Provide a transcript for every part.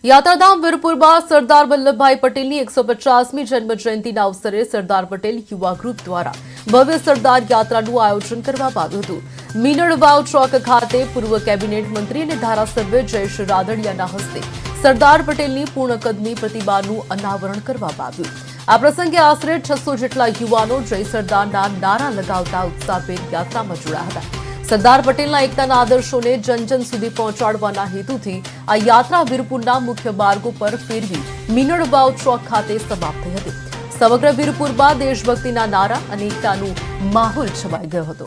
યાત્રાધામ વીરપુરમાં સરદાર વલ્લભભાઈ પટેલની 150મી જન્મ જયંતિના અવસરે સરદાર પટેલ યુવા ગ્રુપ દ્વારા ભવ્ય સરદાર યાત્રાનું આયોજન કરવામાં આવ્યું હતું। મીનળ વાવ ચોક ખાતે પૂર્વ કેબિનેટ મંત્રી અને ધારાસભ્ય જયેશ રાદડિયાના હસ્તે સરદાર પટેલની પૂર્ણ કદની પ્રતિમાનું અનાવરણ કરવામાં આવ્યું। આ પ્રસંગે આશરે 600 જેટલા યુવાનો જય સરદારના નારા લગાવતા ઉત્સાહભેર યાત્રામાં જોડાયા હતા। સરદાર પટેલના એકતાના આદર્શોને જન જન સુધી પહોંચાડવાના હેતુથી આ યાત્રા વીરપુરના મુખ્ય માર્ગો પર ફેરવી મીનળ વાવ ચોક ખાતે સમાપ્ત થઈ હતી। સમગ્ર વીરપુરમાં દેશભક્તિના નારા અને એકતાનું માહોલ છવાઈ ગયો હતો।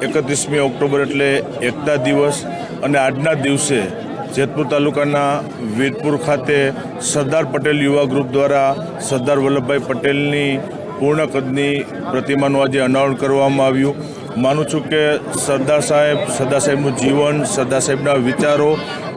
એકત્રીસમી ઓક્ટોબર એટલે એકતા દિવસ અને આજના દિવસે જેતપુર તાલુકાના વીરપુર ખાતે સરદાર પટેલ યુવા ગ્રુપ દ્વારા સરદાર વલ્લભભાઈ પટેલની પૂર્ણ કદની પ્રતિમાનું આજે અનાવરણ કરવામાં આવ્યું। માનું છું કે સરદાર સાહેબનું જીવન, સરદાર સાહેબના વિચારો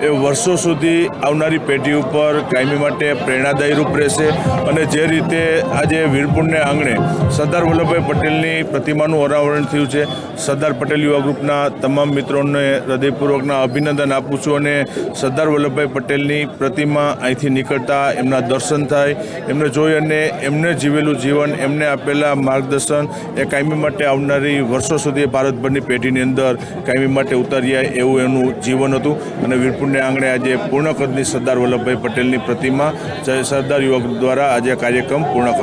એ વર્ષો સુધી આવનારી પેઢી ઉપર કાયમી માટે પ્રેરણાદાયી રૂપ રહેશે અને જે રીતે આજે વીરપુરને આંગણે સરદાર વલ્લભભાઈ પટેલની પ્રતિમાનું અનાવરણ થયું છે, સરદાર પટેલ યુવા ગ્રુપના તમામ મિત્રોને હૃદયપૂર્વકના અભિનંદન આપું છું અને સરદાર વલ્લભભાઈ પટેલની પ્રતિમા અહીંથી નીકળતા એમના દર્શન થાય, એમને જોઈ અને એમને જીવેલું જીવન, એમને આપેલા માર્ગદર્શન એ કાયમી માટે આવનારી વર્ષો સુધી ભારતભરની પેઢીની અંદર કાયમી માટે ઉતારી જાય એવું એનું જીવન હતું અને વીરપુરને આંગણે આજે પૂર્ણ કદની સરદાર વલ્લભભાઈ પટેલની પ્રતિમા સરદાર યુવા ગ્રુપ દ્વારા આજે કાર્યક્રમ પૂર્ણ